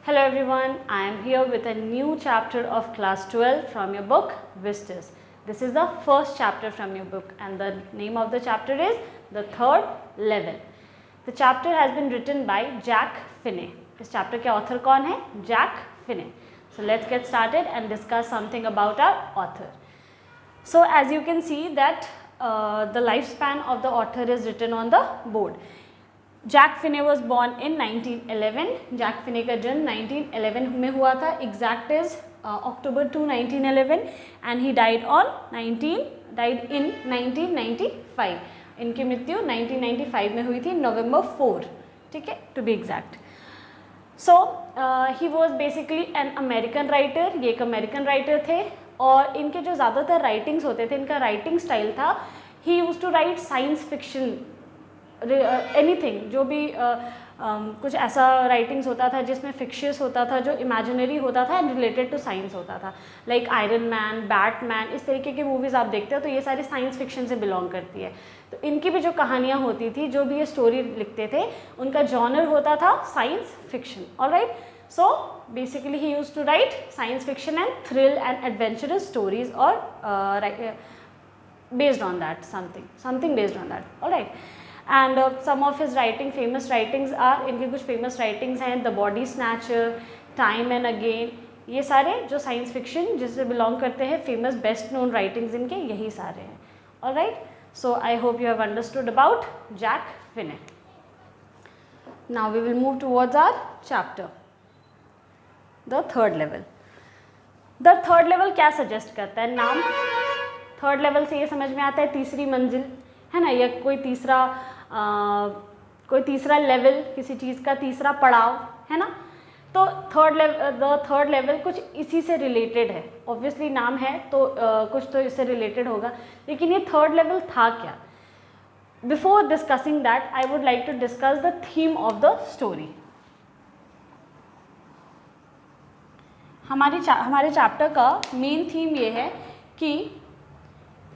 Hello everyone, I am here with a new chapter of class 12 from your book Vistas. This is the first chapter from your book and the name of the chapter is The Third Level. The chapter has been written by Jack Finney. इस chapter के author कौन है? Jack Finney. So let's get started and discuss something about our author. So as you can see that the lifespan of the author is written on the board. Jack Finney was born in 1911. Jack Finney का जन्म 1911 में हुआ था. Exact is October 2, 1911 and he died in 1995. इनकी मृत्यु 1995 में हुई थी, November 4, ठीक है, to be exact. So he was basically an American writer. ये एक अमेरिकन राइटर थे और इनके जो ज़्यादातर राइटिंग्स होते थे, इनका राइटिंग स्टाइल था, he used to write science fiction, anything, जो भी कुछ ऐसा राइटिंग्स होता था जिसमें फिक्शियस होता था, जो इमेजिनरी होता था एंड रिलेटेड टू साइंस होता था. लाइक आयरन मैन, बैटमैन, इस तरीके की मूवीज़ आप देखते हो तो ये सारी साइंस फिक्शन से बिलोंग करती है. तो इनकी भी जो कहानियाँ होती थी, जो भी ये स्टोरी लिखते थे, उनका जॉनर होता था science fiction. Alright, so basically he used to write science fiction and thrill and adventurous stories और based on that, something based on that. Alright. And some of his famous writings are, इनके कुछ famous writings हैं, The Body Snatcher, Time and Again. ये सारे जो science fiction जिससे belong करते हैं, फेमस बेस्ट नोन राइटिंग्स इनके यही सारे हैं. Alright, so I hope you have understood about Jack Finney. Now we will move towards our chapter the third level. The third level क्या सजेस्ट करता है? नाम थर्ड लेवल से ये समझ में आता है तीसरी मंजिल, है ना, या कोई तीसरा लेवल, किसी चीज़ का तीसरा पड़ाव, है ना. तो द थर्ड लेवल कुछ इसी से रिलेटेड है. ऑब्वियसली नाम है तो कुछ तो इससे रिलेटेड होगा, लेकिन ये थर्ड लेवल था क्या? Before discussing that I would like to discuss the theme of the story. हमारे चैप्टर का मेन थीम ये है कि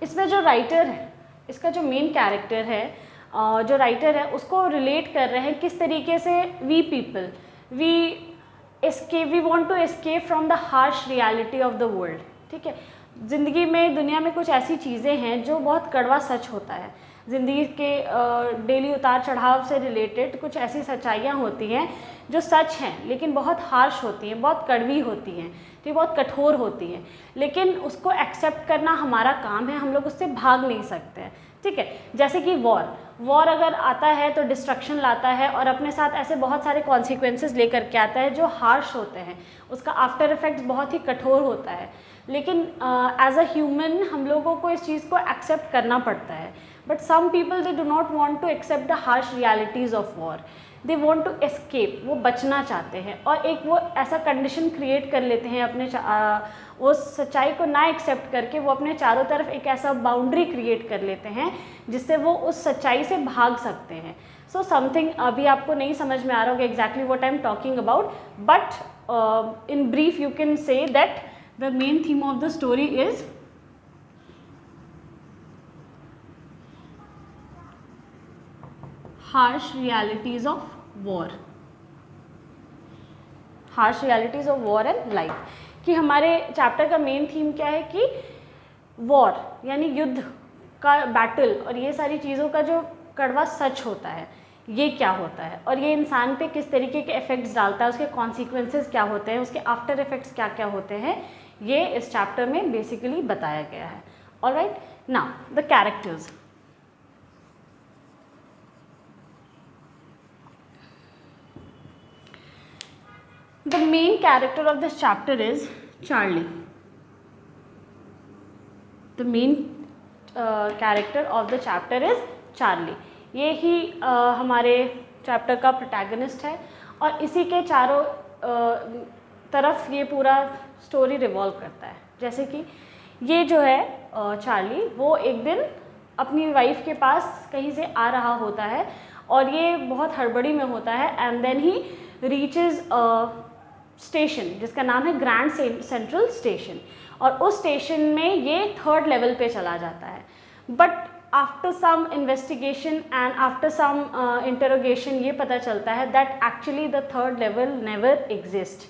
इसमें जो राइटर है, इसका जो मेन कैरेक्टर है, जो राइटर है, उसको रिलेट कर रहे हैं किस तरीके से we people we want to escape from the harsh reality of the world. ठीक है, ज़िंदगी में, दुनिया में कुछ ऐसी चीज़ें हैं जो बहुत कड़वा सच होता है. ज़िंदगी के डेली उतार चढ़ाव से रिलेटेड कुछ ऐसी सच्चाइयाँ होती हैं जो सच हैं लेकिन बहुत हार्श होती हैं, बहुत कड़वी होती हैं, तो बहुत कठोर होती हैं, लेकिन उसको एक्सेप्ट करना हमारा काम है. हम लोग उससे भाग नहीं सकते हैं. ठीक है, जैसे कि वॉर अगर आता है तो डिस्ट्रक्शन लाता है और अपने साथ ऐसे बहुत सारे कॉन्सिक्वेंसेस लेकर के आता है जो हार्श होते हैं. उसका आफ्टर इफेक्ट्स बहुत ही कठोर होता है, लेकिन एज अ ह्यूमन हम लोगों को इस चीज़ को एक्सेप्ट करना पड़ता है. But some people they do not want to accept the harsh realities of war. They want to escape, वो बचना चाहते हैं और एक वो ऐसा कंडीशन क्रिएट कर लेते हैं अपने उस सच्चाई को ना एक्सेप्ट करके वो अपने चारों तरफ एक ऐसा बाउंड्री क्रिएट कर लेते हैं जिससे वो उस सच्चाई से भाग सकते हैं. सो समथिंग अभी आपको नहीं समझ में आ रहा होगा exactly what I am talking about, but in brief you can say that the main theme of the story is harsh realities of war. harsh realities of war and life. कि हमारे chapter का main theme क्या है कि war यानी युद्ध का, battle और ये सारी चीज़ों का जो कड़वा सच होता है, ये क्या होता है और ये इंसान पे किस तरीके के इफ़ेक्ट्स डालता है, उसके कॉन्सिक्वेंसेस क्या होते हैं, उसके आफ्टर इफ़ेक्ट्स क्या क्या होते हैं, ये इस चैप्टर में बेसिकली बताया गया है. Alright, now the characters. The main character of this chapter is Charlie. The main character of the chapter is Charlie. ये ही हमारे चैप्टर का प्रोटैगनिस्ट है और इसी के चारों तरफ ये पूरा स्टोरी रिवॉल्व करता है. जैसे कि ये जो है चार्ली, वो एक दिन अपनी वाइफ के पास कहीं से आ रहा होता है और ये बहुत हड़बड़ी में होता है and then he reaches station जिसका नाम है ग्रैंड सेंट्रल स्टेशन, और उस स्टेशन में ये थर्ड लेवल पे चला जाता है. But after some investigation and after some interrogation ये पता चलता है that actually the third level never exist.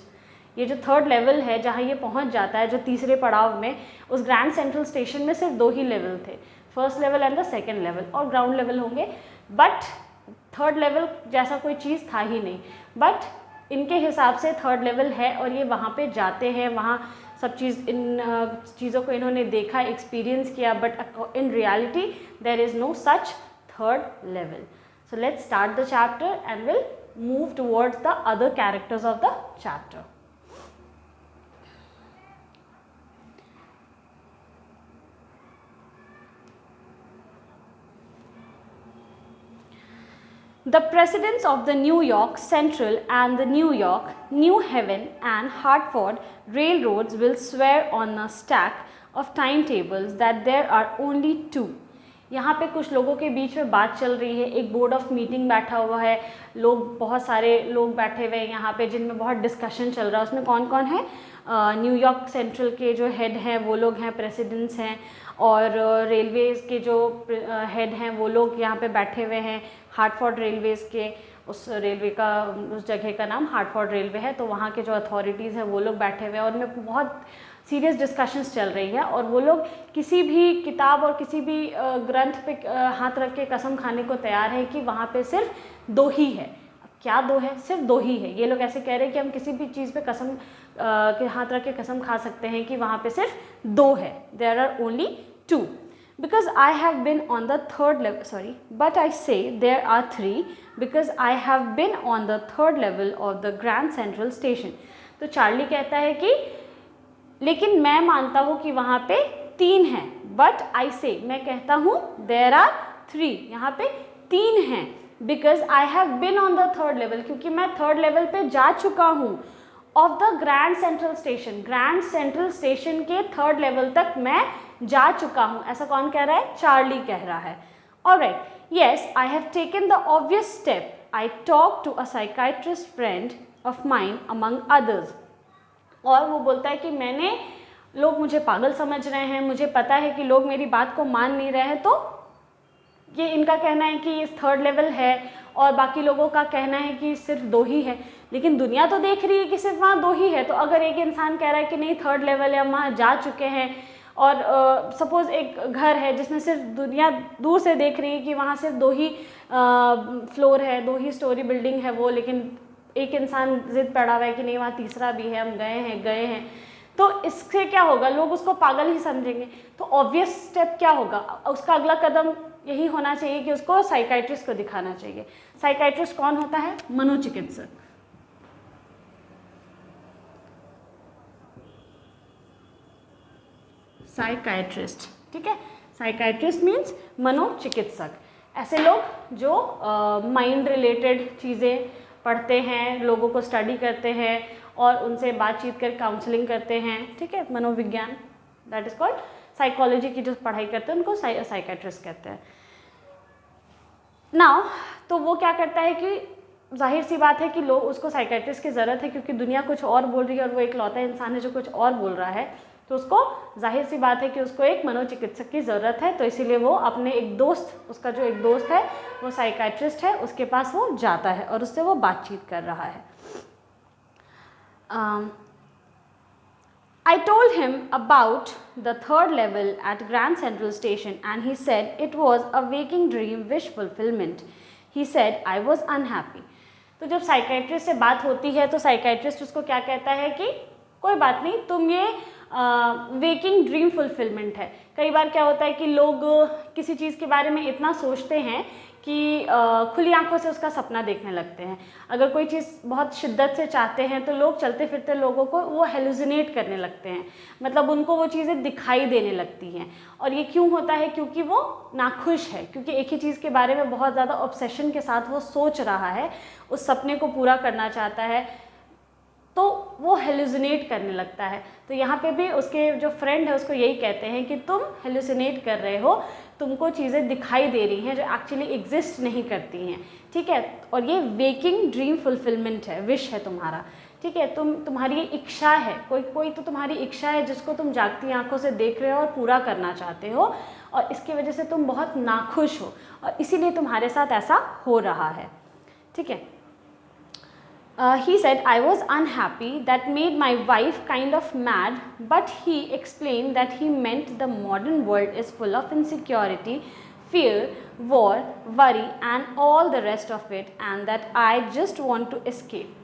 ये जो थर्ड लेवल है जहाँ ये पहुँच जाता है, जो तीसरे पड़ाव में, उस ग्रैंड सेंट्रल स्टेशन में सिर्फ 2 ही लेवल थे, first level and the second level, और ग्राउंड लेवल होंगे, बट थर्ड लेवल जैसा कोई चीज़ था ही नहीं। बट इनके हिसाब से थर्ड लेवल है और ये वहाँ पे जाते हैं, वहाँ सब चीज़, इन चीज़ों को इन्होंने देखा, एक्सपीरियंस किया, but in reality there is no such third level. So let's start the chapter and will move towards the other characters of the chapter. The presidents of the New York Central and the New York, New Haven and Hartford railroads will swear on a stack of timetables that there are only 2. यहाँ पे कुछ लोगों के बीच में बात चल रही है, एक बोर्ड ऑफ मीटिंग बैठा हुआ है, लोग, बहुत सारे लोग बैठे हुए हैं यहाँ पे जिनमें बहुत डिस्कशन चल रहा है। उसमें कौन कौन है? न्यूयॉर्क सेंट्रल के जो हेड हैं वो लोग हैं, प्रेसिडेंट्स हैं, और रेलवेज़ के जो हेड हैं वो लोग यहाँ पे बैठे हुए हैं। हार्टफोर्ड रेलवेज़ के, उस रेलवे का, उस जगह का नाम हार्टफोर्ड रेलवे है, तो वहाँ के जो अथॉरिटीज़ हैं वो लोग बैठे हुए हैं और उनमें बहुत सीरियस डिस्कशंस चल रही है। और वो लोग किसी भी किताब और किसी भी ग्रंथ पे हाथ रख के कसम खाने को तैयार है कि वहाँ पे सिर्फ 2 ही है। क्या 2 है? सिर्फ 2 ही है। ये लोग ऐसे कह रहे हैं कि हम किसी भी चीज़ पे कसम के हाथ रख के कसम खा सकते हैं कि वहाँ पे सिर्फ 2 है। There are only 2 because I have been on the third level, sorry, but I say there are 3 because I have been on the third level of the Grand Central Station। तो चार्ली कहता है कि लेकिन मैं मानता हूँ कि वहाँ पे 3 हैं, but I say, मैं कहता हूँ there are 3, यहाँ पे 3 हैं, because I have been on the third level, क्योंकि मैं थर्ड लेवल पे जा चुका हूँ, of the grand central station, grand central station के थर्ड लेवल तक मैं जा चुका हूँ। ऐसा कौन कह रहा है? चार्ली कह रहा है। Alright, yes, I have taken the obvious step, I talk to a psychiatrist friend of mine among others. और वो बोलता है कि मैंने, लोग मुझे पागल समझ रहे हैं, मुझे पता है कि लोग मेरी बात को मान नहीं रहे हैं, तो ये इनका कहना है कि इस थर्ड लेवल है और बाकी लोगों का कहना है कि सिर्फ 2 ही है, लेकिन दुनिया तो देख रही है कि सिर्फ वहाँ 2 ही है। तो अगर एक इंसान कह रहा है कि नहीं थर्ड लेवल है, हम वहाँ जा चुके हैं, और सपोज़ एक घर है जिसमें सिर्फ दुनिया दूर से देख रही है कि वहाँ सिर्फ 2 ही फ्लोर है, 2 ही स्टोरी बिल्डिंग है वो, लेकिन एक इंसान जिद पड़ा हुआ है कि नहीं वहाँ तीसरा भी है, हम गए हैं, तो इससे क्या होगा? लोग उसको पागल ही समझेंगे। तो ऑब्वियस स्टेप क्या होगा? उसका अगला कदम यही होना चाहिए कि उसको साइकाइट्रिस्ट को दिखाना चाहिए। साइकाइट्रिस्ट कौन होता है? मनोचिकित्सक। साइकाइट्रिस्ट, ठीक है, साइकाइट्रिस्ट मीन्स मनोचिकित्सक। ऐसे लोग जो माइंड रिलेटेड चीज़ें पढ़ते हैं, लोगों को स्टडी करते हैं और उनसे बातचीत कर काउंसलिंग करते हैं, ठीक है, मनोविज्ञान, दैट इज़ कॉल्ड साइकोलॉजी की जो पढ़ाई करते हैं उनको साइकाइट्रिस्ट कहते हैं। नाउ तो वो क्या करता है कि जाहिर सी बात है कि लोग, उसको साइकाइट्रिस्ट की ज़रूरत है क्योंकि दुनिया कुछ और बोल रही है और वो एक लौता इंसान है जो कुछ और बोल रहा है, तो उसको जाहिर सी बात है कि उसको एक मनोचिकित्सक की ज़रूरत है। तो इसीलिए वो अपने एक दोस्त, उसका जो एक दोस्त है वो साइकाइट्रिस्ट है, उसके पास वो जाता है और उससे वो बातचीत कर रहा है। I told him about the third level at Grand Central Station and he said it was a waking dream wish fulfillment. He said I was unhappy. तो जब साइकाइट्रिस्ट से बात होती है तो साइकाइट्रिस्ट उसको क्या कहता है कि कोई बात नहीं, तुम ये वेकिंग ड्रीम फुलफिलमेंट है। कई बार क्या होता है कि लोग किसी चीज़ के बारे में इतना सोचते हैं कि खुली आंखों से उसका सपना देखने लगते हैं। अगर कोई चीज़ बहुत शिद्दत से चाहते हैं तो लोग चलते फिरते लोगों को वो हेलुसिनेट करने लगते हैं, मतलब उनको वो चीज़ें दिखाई देने लगती हैं। और ये क्यों होता है? क्योंकि वो नाखुश है, क्योंकि एक ही चीज़ के बारे में बहुत ज़्यादा ऑब्सेशन के साथ वो सोच रहा है, उस सपने को पूरा करना चाहता है, तो वो हेलुसिनेट करने लगता है। तो यहाँ पे भी उसके जो फ्रेंड है उसको यही कहते हैं कि तुम हेलुसिनेट कर रहे हो, तुमको चीज़ें दिखाई दे रही हैं जो एक्चुअली एग्जिस्ट नहीं करती हैं, ठीक है। और ये वेकिंग ड्रीम फुलफिलमेंट है, विश है तुम्हारा, ठीक है। तुम्हारी ये इच्छा है, कोई तो तुम्हारी इच्छा है जिसको तुम जागती आंखों से देख रहे हो और पूरा करना चाहते हो, और इसकी वजह से तुम बहुत नाखुश हो और इसीलिए तुम्हारे साथ ऐसा हो रहा है, ठीक है। He said, I was unhappy. That made my wife kind of mad, but he explained that he meant the modern world is full of insecurity, fear, war, worry and all the rest of it, and that I just want to escape.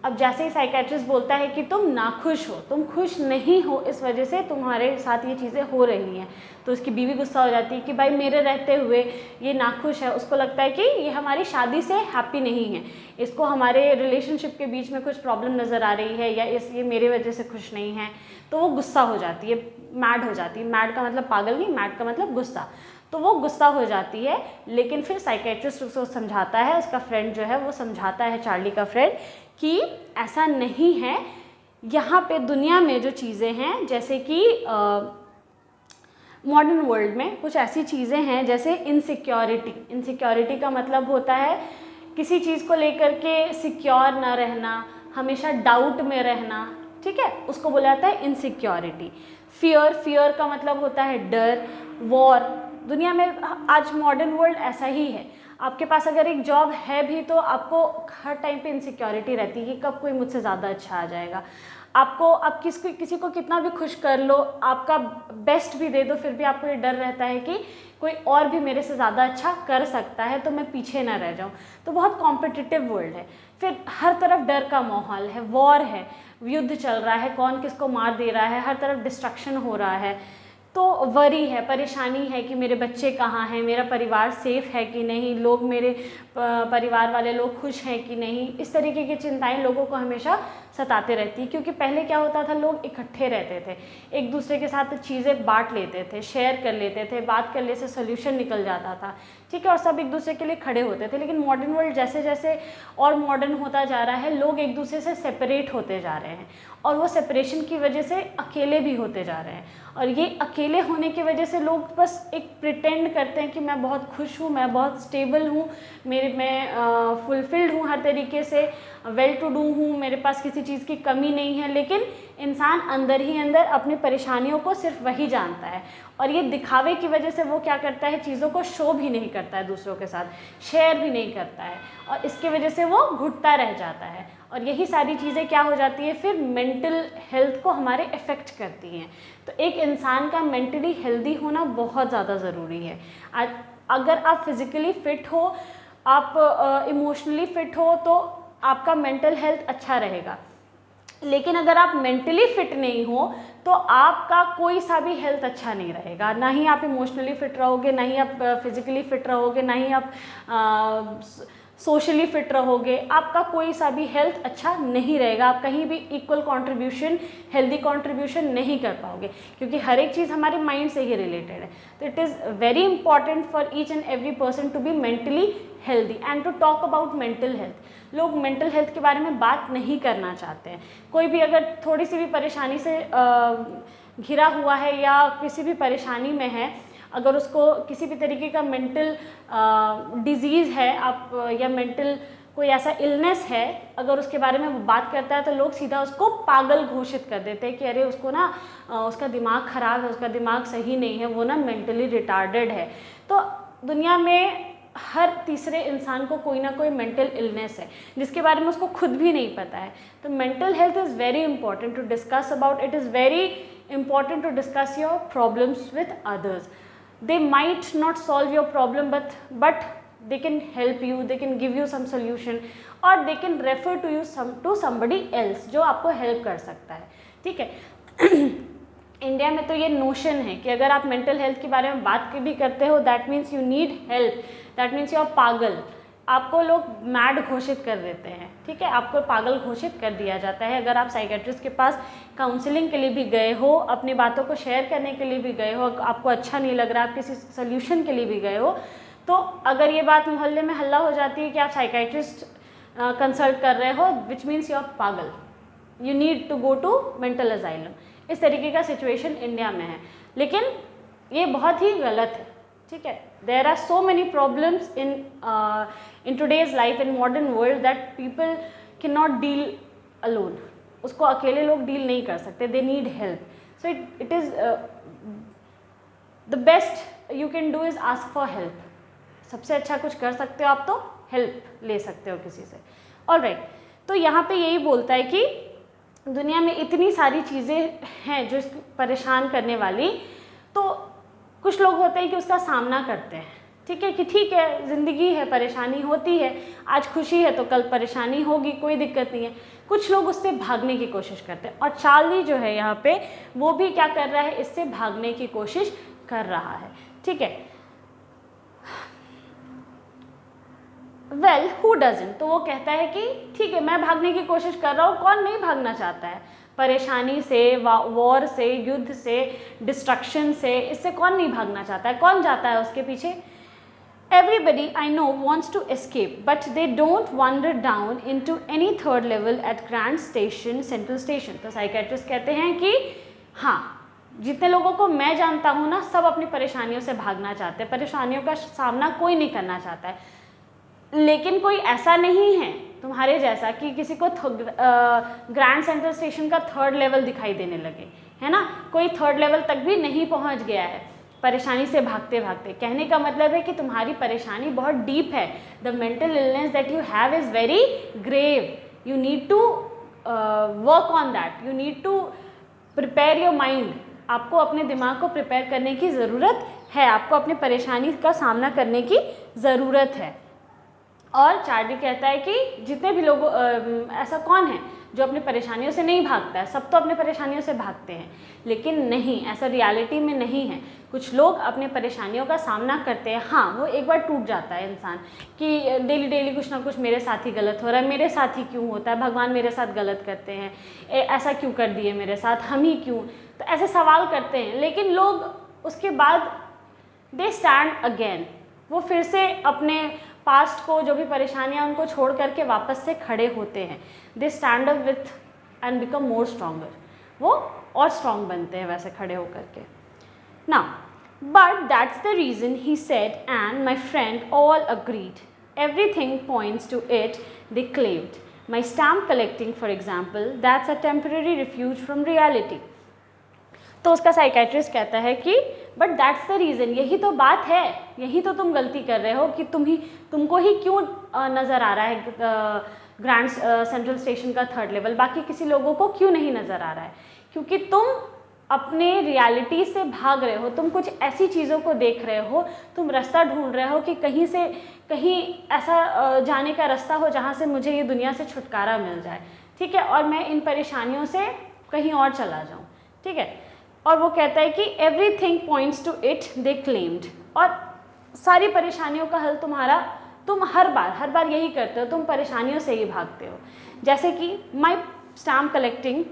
अब जैसे ही psychiatrist बोलता है कि तुम नाखुश हो, तुम खुश नहीं हो, इस वजह से तुम्हारे साथ ये चीज़ें हो रही हैं, तो उसकी बीवी गुस्सा हो जाती है कि भाई मेरे रहते हुए ये नाखुश है। उसको लगता है कि ये हमारी शादी से हैप्पी नहीं है, इसको हमारे रिलेशनशिप के बीच में कुछ प्रॉब्लम नज़र आ रही है, या ये मेरे वजह से खुश नहीं है, तो वो गुस्सा हो जाती है, मैड हो जाती है। मैड का मतलब पागल नहीं, मैड का मतलब गुस्सा। तो वो गुस्सा हो जाती है, लेकिन फिर साइकेट्रिस्ट उसको समझाता है, उसका फ्रेंड जो है वो समझाता है, चार्ली का फ्रेंड, कि ऐसा नहीं है, यहाँ पे दुनिया में जो चीज़ें हैं, जैसे कि मॉडर्न वर्ल्ड में कुछ ऐसी चीज़ें हैं जैसे इनसिक्योरिटी। इनसिक्योरिटी का मतलब होता है किसी चीज़ को लेकर के सिक्योर ना रहना, हमेशा डाउट में रहना, ठीक है, उसको बोला जाता है इनसिक्योरिटी। फियर, फियर का मतलब होता है डर। वॉर, दुनिया में आज मॉडर्न वर्ल्ड ऐसा ही है, आपके पास अगर एक जॉब है भी तो आपको हर टाइम पे इनसिक्योरिटी रहती है कि कब कोई मुझसे ज़्यादा अच्छा आ जाएगा। आपको आप किसी को कितना भी खुश कर लो, आपका बेस्ट भी दे दो, फिर भी आपको ये डर रहता है कि कोई और भी मेरे से ज़्यादा अच्छा कर सकता है, तो मैं पीछे ना रह जाऊँ। तो बहुत कॉम्पिटिटिव वर्ल्ड है। फिर हर तरफ डर का माहौल है, वॉर है, युद्ध चल रहा है, कौन किसको मार दे रहा है, हर तरफ डिस्ट्रक्शन हो रहा है। तो वरी है, परेशानी है कि मेरे बच्चे कहाँ हैं, मेरा परिवार सेफ़ है कि नहीं, लोग मेरे परिवार वाले लोग खुश हैं कि नहीं। इस तरीके की चिंताएं लोगों को हमेशा सताते रहती है, क्योंकि पहले क्या होता था, लोग इकट्ठे रहते थे, एक दूसरे के साथ चीज़ें बांट लेते थे, शेयर कर लेते थे, बात करने से सोल्यूशन निकल जाता था, ठीक है, और सब एक दूसरे के लिए खड़े होते थे। लेकिन मॉडर्न वर्ल्ड जैसे जैसे और मॉडर्न होता जा रहा है, लोग एक दूसरे से सेपरेट होते जा रहे हैं, और वो सेपरेशन की वजह से अकेले भी होते जा रहे हैं। और ये अकेले होने की वजह से लोग बस एक प्रिटेंड करते हैं कि मैं बहुत खुश हूँ, मैं बहुत स्टेबल हूँ, मैं फुलफिल्ड हूँ, हर तरीके से वेल टू डू हूँ, मेरे पास किसी चीज़ की कमी नहीं है। लेकिन इंसान अंदर ही अंदर अपनी परेशानियों को सिर्फ वही जानता है, और ये दिखावे की वजह से वो क्या करता है, चीज़ों को शो भी नहीं करता है, दूसरों के साथ शेयर भी नहीं करता है, और इसकी वजह से वो घुटता रह जाता है। और यही सारी चीज़ें क्या हो जाती है, फिर मेंटल हेल्थ को हमारे इफ़ेक्ट करती हैं। तो एक इंसान का मेंटली हेल्दी होना बहुत ज़्यादा ज़रूरी है। अगर आप फिज़िकली फ़िट हो, आप इमोशनली फ़िट हो, तो आपका मेंटल हेल्थ अच्छा रहेगा। लेकिन अगर आप मेंटली फिट नहीं हो तो आपका कोई सा भी हेल्थ अच्छा नहीं रहेगा, ना ही आप इमोशनली फिट रहोगे, ना ही आप फिजिकली फिट रहोगे, ना ही आप सोशली फिट रहोगे, आपका कोई सा भी हेल्थ अच्छा नहीं रहेगा। आप कहीं भी इक्वल कंट्रीब्यूशन, हेल्दी कंट्रीब्यूशन नहीं कर पाओगे, क्योंकि हर एक चीज़ हमारे माइंड से ही रिलेटेड है। तो it is very important for each and every person to be mentally healthy and to talk about mental health. लोग मेंटल हेल्थ के बारे में बात नहीं करना चाहते हैं। कोई भी अगर थोड़ी सी भी परेशानी से घिरा हुआ है या किसी भी परेशानी में है, अगर उसको किसी भी तरीके का मेंटल डिजीज़ है आप या मेंटल कोई ऐसा इलनेस है, अगर उसके बारे में वो बात करता है तो लोग सीधा उसको पागल घोषित कर देते हैं कि अरे उसको ना उसका दिमाग ख़राब है, उसका दिमाग सही नहीं है, वो ना मेंटली रिटार्डेड है। तो दुनिया में हर तीसरे इंसान को कोई ना कोई मेंटल इलनेस है जिसके बारे में उसको खुद भी नहीं पता है। तो mental health is very important to discuss about. It is very important to discuss your problems with others. They might not solve your problem, but they can help you, they can give you some solution, or they can refer to you to somebody else जो आपको help कर सकता है, ठीक है। India में तो ये नोशन है कि अगर आप मेंटल हेल्थ के बारे में बात भी करते हो, that means you need help, that means you are पागल, आपको लोग मैड घोषित कर देते हैं, ठीक है, आपको पागल घोषित कर दिया जाता है। अगर आप साइकेट्रिस्ट के पास काउंसलिंग के लिए भी गए हो, अपनी बातों को शेयर करने के लिए भी गए हो, आपको अच्छा नहीं लग रहा, आप किसी सोल्यूशन के लिए भी गए हो, तो अगर ये बात मोहल्ले में हल्ला हो जाती है कि आप साइकेट्रिस्ट कंसल्ट कर रहे हो, विच मीन्स यू आर पागल, you need to go to mental asylum. इस तरीके का सिचुएशन इंडिया में है, लेकिन ये बहुत ही गलत है, ठीक है। There are so many problems in today's life, in modern world, that people can not deal alone. उसको अकेले लोग डील नहीं कर सकते, they need help. So it is the best you can do is ask for help. सबसे अच्छा कुछ कर सकते हो आप तो हेल्प ले सकते हो किसी से। ऑलराइट, तो यहाँ पे यही बोलता है कि दुनिया में इतनी सारी चीज़ें हैं जो परेशान करने वाली, तो कुछ लोग होते हैं कि उसका सामना करते हैं, ठीक है, कि ठीक है ज़िंदगी है, परेशानी होती है, आज खुशी है तो कल परेशानी होगी, कोई दिक्कत नहीं है। कुछ लोग उससे भागने की कोशिश करते हैं, और चार्ली जो है यहाँ पे वो भी क्या कर रहा है, इससे भागने की कोशिश कर रहा है, ठीक है। वेल हु डजंट, तो वो कहता है कि ठीक है मैं भागने की कोशिश कर रहा हूँ, कौन नहीं भागना चाहता है परेशानी से, वॉर से, युद्ध से, डिस्ट्रक्शन से, इससे कौन नहीं भागना चाहता है, कौन जाता है उसके पीछे। Everybody I know wants to escape, but they don't wander down into any third level at Grand Station, Central Station। तो साइकेट्रिस्ट कहते हैं कि हाँ, जितने लोगों को मैं जानता हूँ ना, सब अपनी परेशानियों से भागना चाहते हैं, परेशानियों का सामना कोई नहीं करना चाहता है। लेकिन कोई ऐसा नहीं है तुम्हारे जैसा कि किसी को ग्रैंड सेंट्रल स्टेशन का थर्ड लेवल दिखाई देने लगे, है ना। कोई थर्ड लेवल तक भी नहीं पहुँच गया है परेशानी से भागते भागते। कहने का मतलब है कि तुम्हारी परेशानी बहुत डीप है। The mental illness that you have is very grave, you need to work on that, you need to prepare your mind. आपको अपने दिमाग को प्रिपेयर करने की ज़रूरत है, आपको अपनी परेशानी का सामना करने की ज़रूरत है। और चार्ली कहता है कि जितने भी लोग ऐसा कौन है जो अपनी परेशानियों से नहीं भागता है, सब तो अपने परेशानियों से भागते हैं, लेकिन नहीं, ऐसा रियलिटी में नहीं है। कुछ लोग अपने परेशानियों का सामना करते हैं। हाँ, वो एक बार टूट जाता है इंसान कि डेली डेली कुछ ना कुछ मेरे साथ ही गलत हो रहा है, मेरे साथ ही क्यों होता है, भगवान मेरे साथ गलत करते हैं, ऐसा क्यों कर दिए मेरे साथ, हम ही क्यों, तो ऐसे सवाल करते हैं। लेकिन लोग उसके बाद दे स्टैंड अगेन, वो फिर से अपने पास्ट को, जो भी परेशानियां उनको छोड़ करके वापस से खड़े होते हैं। They stand up with and become more stronger, वो और स्ट्रॉन्ग बनते हैं वैसे खड़े होकर के। Now but that's the reason he said and my friend all agreed, everything points to it, they claimed. My stamp collecting for example, that's a temporary refuge from reality. तो उसका साइकेट्रिस्ट कहता है कि बट दैट्स द रीज़न, यही तो बात है, यही तो तुम गलती कर रहे हो कि तुमको ही क्यों नज़र आ रहा है ग्रैंड सेंट्रल स्टेशन का थर्ड लेवल, बाकी किसी लोगों को क्यों नहीं नज़र आ रहा है, क्योंकि तुम अपने रियलिटी से भाग रहे हो, तुम कुछ ऐसी चीज़ों को देख रहे हो, तुम रास्ता ढूंढ रहे हो कि कहीं से कहीं ऐसा जाने का रास्ता हो जहाँ से मुझे ये दुनिया से छुटकारा मिल जाए, ठीक है, और मैं इन परेशानियों से कहीं और चला जाऊँ, ठीक है। और वो कहता है कि everything points to it, they claimed, और सारी परेशानियों का हल तुम्हारा, तुम हर बार यही करते हो, तुम परेशानियों से ही भागते हो। जैसे कि माई stamp collecting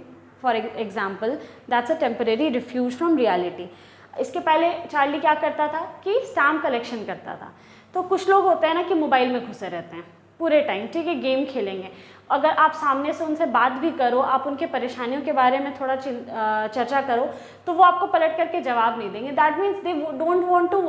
for example, that's a temporary refuse from reality. इसके पहले चार्ली क्या करता था कि स्टैम्प कलेक्शन करता था। तो कुछ लोग होते हैं ना कि मोबाइल में घुसे रहते हैं पूरे टाइम, ठीक है, गेम खेलेंगे। अगर आप सामने से उनसे बात भी करो, आप उनके परेशानियों के बारे में थोड़ा चर्चा करो, तो वो आपको पलट करके जवाब नहीं देंगे। That means they don't want to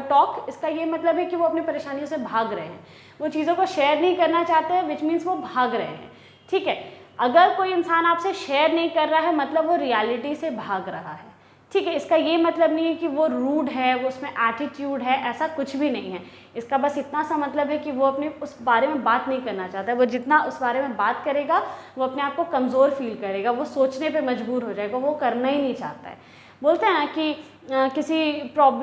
talk. इसका ये मतलब है कि वो अपनी परेशानियों से भाग रहे हैं, वो चीज़ों को शेयर नहीं करना चाहते हैं, विच मीन्स वो भाग रहे हैं, ठीक है। अगर कोई इंसान आपसे शेयर नहीं कर रहा है, मतलब वो रियलिटी से भाग रहा है, ठीक है। इसका ये मतलब नहीं है कि वो रूड है, वो उसमें एटीट्यूड है, ऐसा कुछ भी नहीं है। इसका बस इतना सा मतलब है कि वो अपने उस बारे में बात नहीं करना चाहता है। वो जितना उस बारे में बात करेगा, वो अपने आप को कमज़ोर फील करेगा, वो सोचने पे मजबूर हो जाएगा, वो करना ही नहीं चाहता है। बोलते हैं ना कि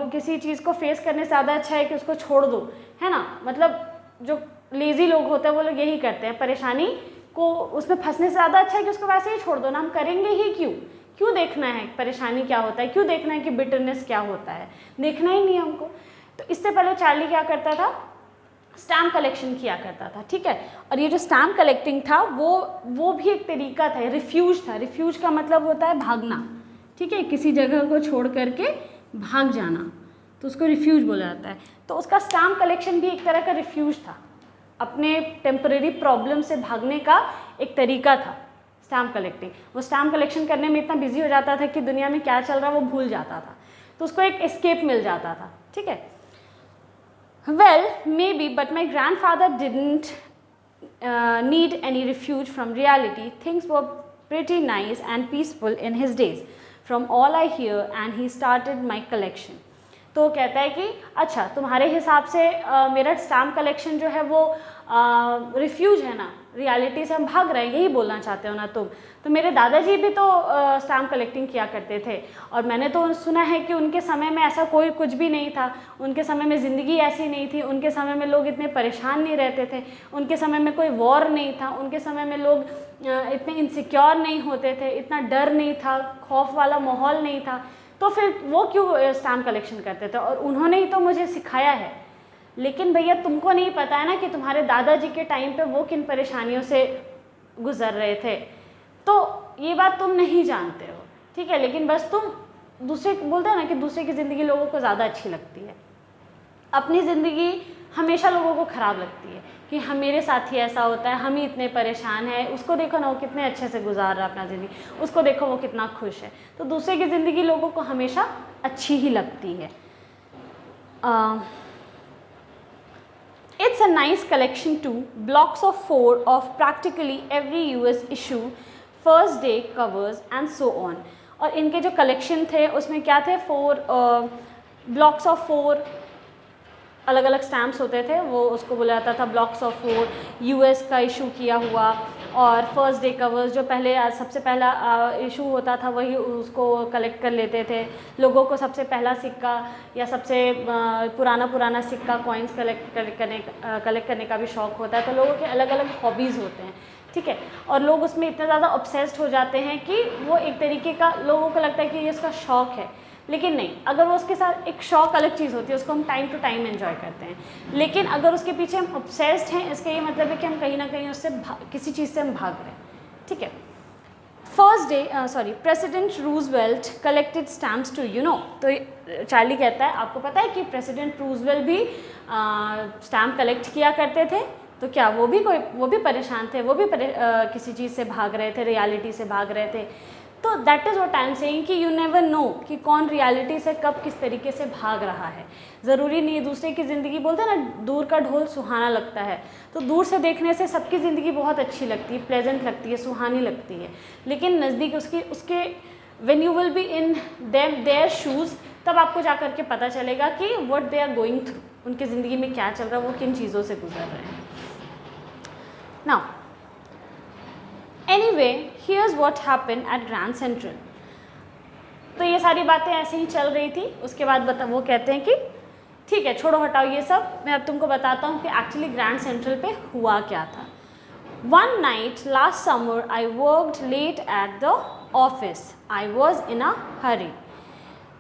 किसी चीज़ को फेस करने से ज़्यादा अच्छा है कि उसको छोड़ दो, है ना। मतलब जो लेज़ी लोग होते हैं वो लोग यही करते हैं, परेशानी को उसमें फंसने से ज़्यादा अच्छा है कि उसको वैसे ही छोड़ दो ना, हम करेंगे ही क्यों देखना है परेशानी क्या होता है, क्यों देखना है कि बिटरनेस क्या होता है, देखना ही नहीं है हमको। तो इससे पहले चार्ली क्या करता था, स्टैम्प कलेक्शन किया करता था, ठीक है। और ये जो स्टैम्प कलेक्टिंग था वो भी एक तरीका था, रिफ्यूज था। रिफ्यूज का मतलब होता है भागना, ठीक है, किसी जगह को छोड़ करके भाग जाना, तो उसको रिफ्यूज बोला जाता है। तो उसका स्टैम्प कलेक्शन भी एक तरह का रिफ्यूज था, अपने टेम्परेरी प्रॉब्लम से भागने का एक तरीका था स्टैम्प कलेक्टिंग। वो स्टैम्प कलेक्शन करने में इतना बिजी हो जाता था कि दुनिया में क्या चल रहा है वो भूल जाता था, तो उसको एक एस्केप मिल जाता था, ठीक है। Well may be, but my grandfather didn't need any refuse from reality, things were pretty nice and peaceful in his days from all I hear, and he started my collection. तो कहता है कि अच्छा तुम्हारे हिसाब से मेरा स्टैम्प कलेक्शन जो है वो रिफ्यूज है ना, रियलिटी से हम भाग रहे हैं, यही बोलना चाहते हो ना तुम। तो मेरे दादाजी भी तो स्टैम्प कलेक्टिंग किया करते थे, और मैंने तो सुना है कि उनके समय में ऐसा कोई कुछ भी नहीं था, उनके समय में ज़िंदगी ऐसी नहीं थी, उनके समय में लोग इतने परेशान नहीं रहते थे, उनके समय में कोई वॉर नहीं था, उनके समय में लोग इतने इनसिक्योर नहीं होते थे, इतना डर नहीं था, खौफ वाला माहौल नहीं था, तो फिर वो क्यों स्टैम्प कलेक्शन करते थे? और उन्होंने ही तो मुझे सिखाया है। लेकिन भैया तुमको नहीं पता है ना कि तुम्हारे दादाजी के टाइम पे वो किन परेशानियों से गुजर रहे थे, तो ये बात तुम नहीं जानते हो, ठीक है। लेकिन बस तुम दूसरे बोलते हैं ना कि दूसरे की ज़िंदगी लोगों को ज़्यादा अच्छी लगती है, अपनी ज़िंदगी हमेशा लोगों को ख़राब लगती है कि हम मेरे साथ ही ऐसा होता है, हम ही इतने परेशान हैं, उसको देखो ना वो कितने अच्छे से गुजार रहा है अपना ज़िंदगी, उसको देखो वो कितना खुश है। तो दूसरे की ज़िंदगी लोगों को हमेशा अच्छी ही लगती है। It's a nice collection too, blocks of 4 of practically every US issue, first day covers and so on। और इनके जो कलेक्शन थे उसमें क्या थे, 4 ब्लॉक्स ऑफ 4 अलग अलग स्टैम्प्स होते थे, वो उसको बोला जाता था ब्लॉक्स ऑफ 4, यूएस का इशू किया हुआ, और फर्स्ट डे कवर्स जो पहले सबसे पहला इशू होता था वही उसको कलेक्ट कर लेते थे। लोगों को सबसे पहला सिक्का या सबसे पुराना सिक्का कॉइन्स कलेक्ट करने का भी शौक़ होता है, तो लोगों के अलग अलग हॉबीज़ होते हैं, ठीक है। और लोग उसमें इतने ज़्यादा ऑब्सेस्ड हो जाते हैं कि वो एक तरीके का लोगों को लगता है कि ये उसका शौक़ है, लेकिन नहीं, अगर वो उसके साथ एक शौक़ अलग चीज़ होती है, उसको हम टाइम टू टाइम एंजॉय करते हैं। लेकिन अगर उसके पीछे हम ऑब्सेस्ड हैं, इसका ये मतलब है कि हम कहीं ना कहीं उससे किसी चीज़ से हम भाग रहे हैं, ठीक है। President Roosevelt collected stamps too you know. तो चार्ली कहता है आपको पता है कि प्रेसिडेंट रूजवेल्ट भी स्टैम्प कलेक्ट किया करते थे, तो क्या वो भी परेशान थे, वो भी किसी चीज़ से भाग रहे थे, रियलिटी से भाग रहे थे। तो that is what I am saying कि यू नेवर नो कि कौन रियलिटी से कब किस तरीके से भाग रहा है। ज़रूरी नहीं है दूसरे की ज़िंदगी, बोलते हैं ना दूर का ढोल सुहाना लगता है, तो दूर से देखने से सबकी ज़िंदगी बहुत अच्छी लगती है, प्लेजेंट लगती है, सुहानी लगती है, लेकिन नज़दीक उसके when you will be in their shoes, तब आपको जा कर के पता चलेगा कि what they are going through, उनकी ज़िंदगी में क्या चल रहा है, वो किन चीज़ों से गुजर रहे हैं। Now anyway, here's what happened at Grand Central. तो ये सारी बातें ऐसे ही चल रही थी। उसके बाद वो कहते हैं कि ठीक है छोड़ो हटाओ ये सब, मैं अब तुमको बताता हूँ कि एक्चुअली ग्रैंड सेंट्रल पे हुआ क्या था। One night last summer I worked late at the office. I was in a hurry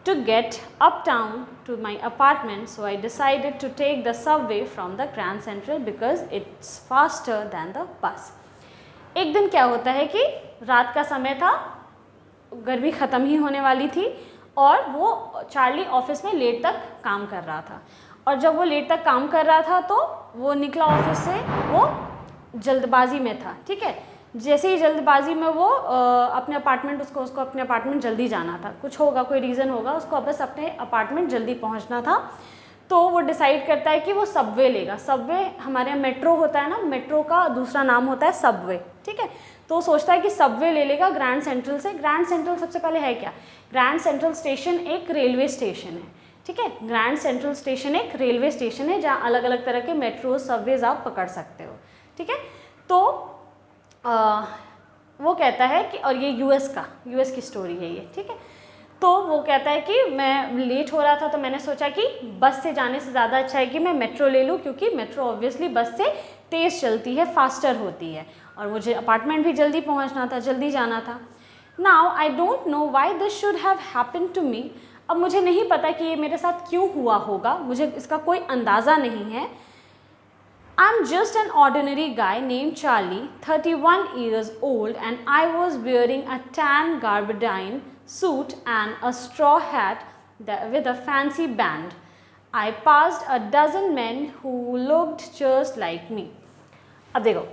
to get uptown to my apartment, so I decided to take the subway from the Grand Central because it's faster than the bus। एक दिन क्या होता है कि रात का समय था, गर्मी ख़त्म ही होने वाली थी, और वो चार्ली ऑफिस में लेट तक काम कर रहा था, और जब वो लेट तक काम कर रहा था तो वो निकला ऑफिस से, वो जल्दबाजी में था, ठीक है। जैसे ही जल्दबाजी में वो अपने अपार्टमेंट उसको अपने अपार्टमेंट जल्दी जाना था, कुछ होगा कोई रीज़न होगा, उसको बस अपने अपार्टमेंट जल्दी पहुंचना था, तो वो डिसाइड करता है कि वो सबवे लेगा। सबवे हमारे यहाँ मेट्रो होता है ना, मेट्रो का दूसरा नाम होता है सबवे, ठीक है। तो वो सोचता है कि सबवे ले लेगा ग्रैंड सेंट्रल से। ग्रैंड सेंट्रल सबसे पहले है क्या, ग्रैंड सेंट्रल स्टेशन एक रेलवे स्टेशन है, ठीक है। ग्रैंड सेंट्रल स्टेशन एक रेलवे स्टेशन है जहाँ अलग अलग तरह के मेट्रो सबवेज आप पकड़ सकते हो, ठीक है। तो वो कहता है कि, और ये यूएस की स्टोरी है ये, ठीक है। तो वो कहता है कि मैं लेट हो रहा था, तो मैंने सोचा कि बस से जाने से ज़्यादा अच्छा है कि मैं मेट्रो ले लूँ, क्योंकि मेट्रो ऑब्वियसली बस से तेज़ चलती है, फास्टर होती है, और मुझे अपार्टमेंट भी जल्दी पहुँचना था, जल्दी जाना था। Now I don't know why this should have happened to me. अब मुझे नहीं पता कि ये मेरे साथ क्यों हुआ होगा, मुझे इसका कोई अंदाज़ा नहीं है। I'm just an ordinary guy named Charlie, 31 years old, and I was wearing a tan gabardine suit and a straw hat with a fancy band. I passed a dozen men who looked just like me. अब देखो,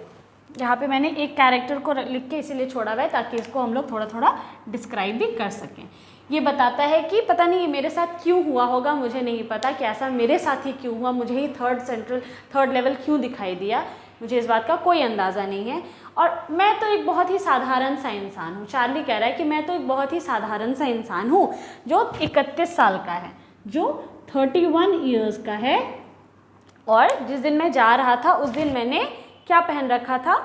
यहाँ पे मैंने एक character को लिख के इसीलिए छोड़ा हुआ है ताकि इसको हम लोग थोड़ा थोड़ा डिस्क्राइब भी कर सकें। ये बताता है कि पता नहीं ये मेरे साथ क्यों हुआ होगा, मुझे नहीं पता कि ऐसा मेरे साथ ही क्यों हुआ, मुझे ही थर्ड लेवल क्यों दिखाई दिया, मुझे इस बात का कोई अंदाज़ा नहीं है। और मैं तो एक बहुत ही साधारण सा इंसान हूँ। चार्ली कह रहा है कि मैं तो एक बहुत ही साधारण सा इंसान हूँ जो 31 साल का है, जो 31 ईयर्स का है। और जिस दिन मैं जा रहा था उस दिन मैंने क्या पहन रखा था?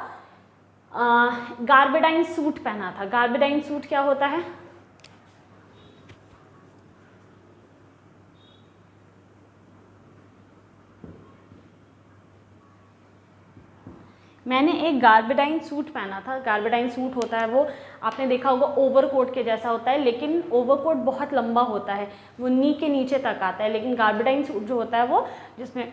गार्बेडाइन सूट पहना था। गार्बेडाइन सूट क्या होता है? मैंने एक गार्बेडाइन सूट पहना था। गार्बेडाइन सूट होता है वो, आपने देखा होगा, ओवरकोट के जैसा होता है, लेकिन ओवरकोट बहुत लंबा होता है, वो नी के नीचे तक आता है। लेकिन गार्बेडाइन सूट जो होता है वो, जिसमें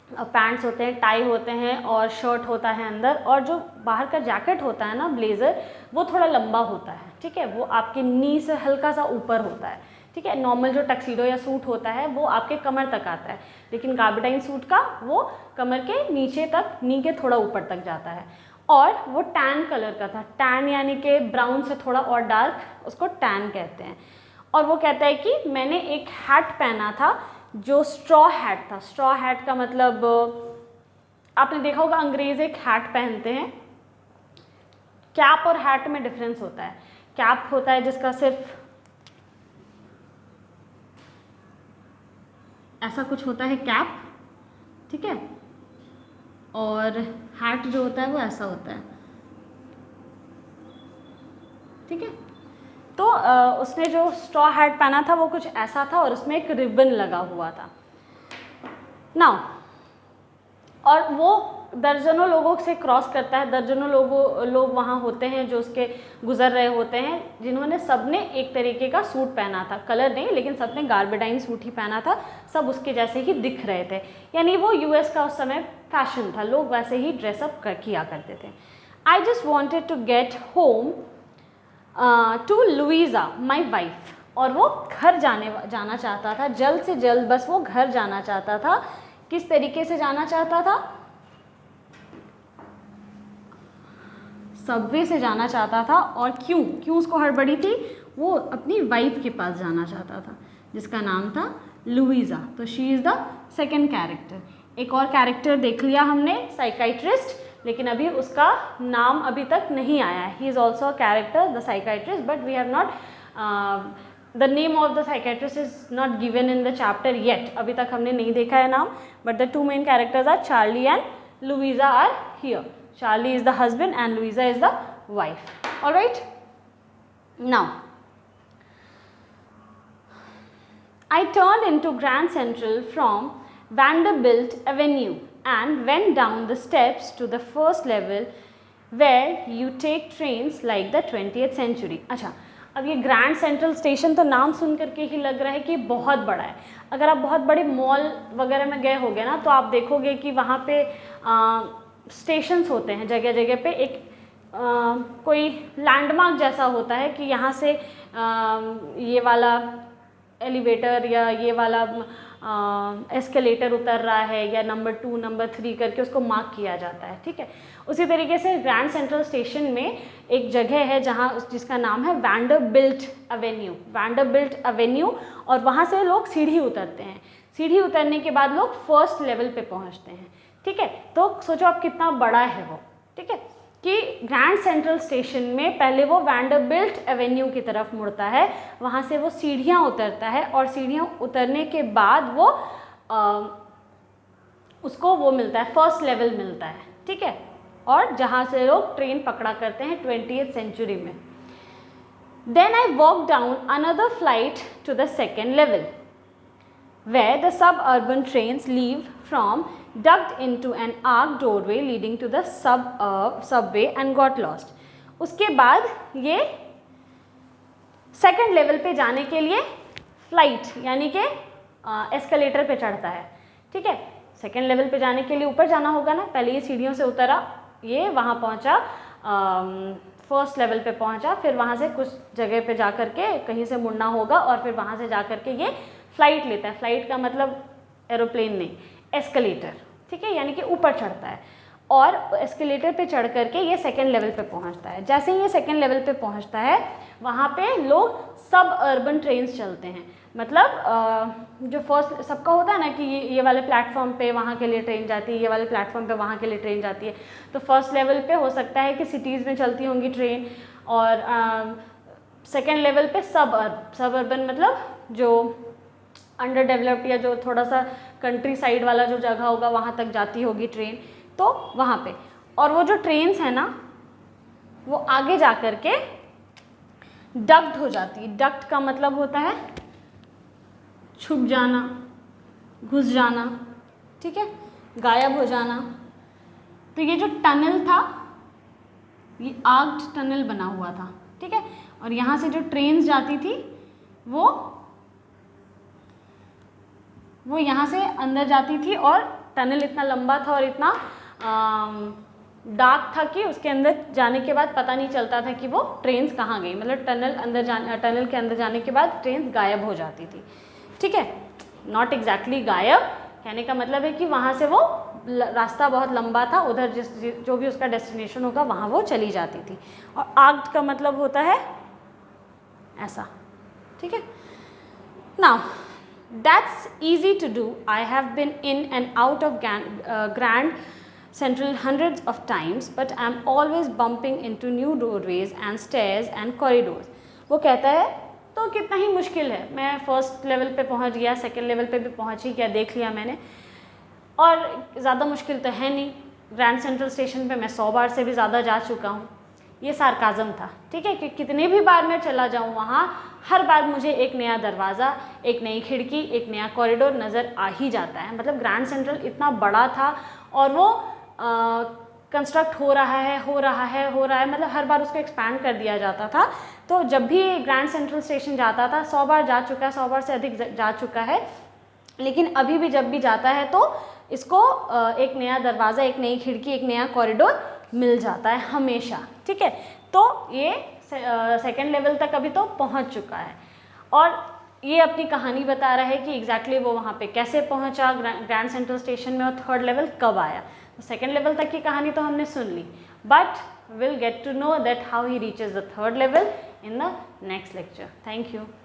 पैंट्स होते हैं, टाई होते हैं और शर्ट होता है अंदर, और जो बाहर का जैकेट होता है ना, ब्लेज़र, वो थोड़ा लंबा होता है, ठीक है, वो आपके नी से हल्का सा ऊपर होता है, ठीक है। नॉर्मल जो टक्सीडो या सूट होता है वो आपके कमर तक आता है, लेकिन गार्बेडाइन सूट का वो कमर के नीचे तक, नी के थोड़ा ऊपर तक जाता है। और वो टैन कलर का था। टैन यानी कि ब्राउन से थोड़ा और डार्क, उसको टैन कहते हैं। और वो कहता है कि मैंने एक हैट पहना था जो स्ट्रॉ हैट था। स्ट्रॉ हैट का मतलब, आपने देखा होगा अंग्रेज एक हैट पहनते हैं। कैप और हैट में डिफरेंस होता है। कैप होता है जिसका सिर्फ ऐसा कुछ होता है कैप, ठीक है, और हैट जो होता है वो ऐसा होता है, ठीक है। तो उसने जो स्ट्रॉ हैट पहना था वो कुछ ऐसा था और उसमें एक रिबन लगा हुआ था। नाउ, और वो दर्जनों लोगों से क्रॉस करता है। दर्जनों लोग वहाँ होते हैं जो उसके गुजर रहे होते हैं, जिन्होंने सबने एक तरीके का सूट पहना था, कलर नहीं, लेकिन सबने गार्बेडाइन सूट ही पहना था। सब उसके जैसे ही दिख रहे थे, यानी वो यूएस का उस समय फैशन था, लोग वैसे ही ड्रेसअप किया करते थे। I just wanted to get home to Louisa my wife. और वो घर जाना चाहता था, जल्द से जल्द, बस वो घर जाना चाहता था। किस तरीके से जाना चाहता था? सबवे से जाना चाहता था। और क्यों उसको हड़बड़ी थी? वो अपनी वाइफ के पास जाना चाहता था, जिसका नाम था लुइजा। तो she is the second character. एक और कैरेक्टर देख लिया हमने, साइकाइट्रिस्ट, लेकिन अभी उसका नाम अभी तक नहीं आया है। He is also a character, the psychiatrist, but we have not, the name of the psychiatrist is not given in the chapter yet. अभी तक हमने नहीं देखा है नाम, but the two main characters are Charlie and Louisa are here. Charlie is the husband and Louisa is the wife. All right. Now, I turned into Grand Central from Vanderbilt Avenue and went down the steps to the first level where you take trains like the 20th century. अच्छा, अब ये grand central station तो नाम सुन करके ही लग रहा है कि बहुत बड़ा है. अगर आप बहुत बड़े मॉल वगैरह में गए होगे ना, तो आप देखोगे कि वहाँ पे स्टेशंस होते हैं जगह जगह पे. एक कोई लैंडमार्क जैसा होता है कि यहाँ से ये वाला एलिवेटर या ये वाला एस्केलेटर उतर रहा है, या नंबर 2 नंबर 3 करके उसको मार्क किया जाता है. ठीक है, उसी तरीके से ग्रैंड सेंट्रल स्टेशन में एक जगह है जहाँ जिसका नाम है वैंडरबिल्ट एवेन्यू. वैंडरबिल्ट एवेन्यू, और वहाँ से लोग सीढ़ी उतरते हैं. सीढ़ी उतरने के बाद लोग फर्स्ट लेवल पे पहुँचते हैं. ठीक है, तो सोचो आप कितना बड़ा है वो. ठीक है, कि ग्रैंड सेंट्रल स्टेशन में पहले वो वैंडरबिल्ट एवेन्यू की तरफ मुड़ता है, वहाँ से वो सीढ़ियाँ उतरता है, और सीढ़ियाँ उतरने के बाद वो उसको वो मिलता है, फर्स्ट लेवल मिलता है. ठीक है, और जहाँ से लोग ट्रेन पकड़ा करते हैं 20th सेंचुरी में. Then I walk down another flight to the second level where the suburban trains leave from ducked into an arched doorway leading to the subway and got lost. उसके बाद ये second level पे जाने के लिए flight यानी कि escalator पे चढ़ता है. ठीक है, सेकंड लेवल पे जाने के लिए ऊपर जाना होगा ना. पहले ये सीढ़ियों से उतरा, ये वहाँ पहुँचा, फर्स्ट लेवल पे पहुँचा, फिर वहाँ से कुछ जगह पे जा कर के कहीं से मुड़ना होगा, और फिर वहाँ से जा कर के ये फ्लाइट लेता है. फ्लाइट का मतलब एरोप्लेन नहीं, एस्केलेटर. ठीक है, यानी कि ऊपर चढ़ता है, और एस्केलेटर पे चढ़ करके ये सेकंड लेवल पे पहुंचता है. जैसे ही ये सेकंड लेवल पे पहुंचता है, वहाँ पे लोग सब अर्बन ट्रेन्स चलते हैं. मतलब जो फर्स्ट सबका होता है ना कि ये वाले प्लेटफॉर्म पे वहाँ के लिए ट्रेन जाती है, ये वाले प्लेटफॉर्म पे वहाँ के लिए ट्रेन जाती है. तो फर्स्ट लेवल पे हो सकता है कि सिटीज़ में चलती होंगी ट्रेन, और सेकेंड लेवल पे सब अर्बन मतलब जो अंडर डेवलप्ड या जो थोड़ा सा कंट्री साइड वाला जो जगह होगा वहाँ तक जाती होगी ट्रेन, तो वहाँ पे। और वो जो ट्रेन्स है ना वो आगे जा कर के डक्ट हो जाती है। डक्ट का मतलब होता है छुप जाना, घुस जाना, ठीक है, गायब हो जाना। तो ये जो टनल था ये आर्क्ड टनल बना हुआ था, ठीक है, और यहाँ से जो ट्रेन्स जाती थी वो यहाँ से अंदर जाती थी और टनल इतना लंबा था और इतना डार्क था कि उसके अंदर जाने के बाद पता नहीं चलता था कि वो ट्रेन्स कहाँ गई। मतलब टनल के अंदर जाने के बाद ट्रेन्स गायब हो जाती थी, ठीक है, नॉट एग्जैक्टली गायब, कहने का मतलब है कि वहाँ से वो रास्ता बहुत लंबा था, उधर जो भी उसका डेस्टिनेशन होगा वहाँ वो चली जाती थी। और आर्क्ड का मतलब होता है ऐसा, ठीक है। Now that's easy to do, I have been in and out of Grand Central hundreds of times, but I am always bumping into new doorways and stairs and corridors. वो कहता है तो कितना ही मुश्किल है, मैं फर्स्ट लेवल पे पहुंच गया, सेकंड लेवल पे भी पहुंच ही गया, देख लिया मैंने, और ज़्यादा मुश्किल तो है नहीं। ग्रैंड सेंट्रल स्टेशन पे मैं 100 बार से भी ज़्यादा जा चुका हूँ। ये सार्काज़म था, ठीक है, कि कितने भी बार मैं चला जाऊँ वहाँ हर बार मुझे एक नया दरवाज़ा, एक नई खिड़की, एक नया कॉरिडोर नज़र आ ही जाता है। मतलब ग्रैंड सेंट्रल इतना बड़ा था और वो कंस्ट्रक्ट हो रहा है, मतलब हर बार उसको एक्सपैंड कर दिया जाता था। तो जब भी ग्रैंड सेंट्रल स्टेशन जाता था 100 बार जा चुका है, 100 बार से अधिक जा चुका है, लेकिन अभी भी जब भी जाता है तो इसको एक नया दरवाज़ा, एक नई खिड़की, एक नया कॉरिडोर मिल जाता है हमेशा, ठीक है। तो ये सेकेंड लेवल तक अभी तो पहुंच चुका है और ये अपनी कहानी बता रहा है कि एग्जैक्टली वो वहाँ पे कैसे पहुँचा ग्रैंड सेंट्रल स्टेशन में और थर्ड लेवल कब आया। सेकेंड लेवल तक की कहानी तो हमने सुन ली, but will get to know that how he reaches the third level in the next lecture. Thank you.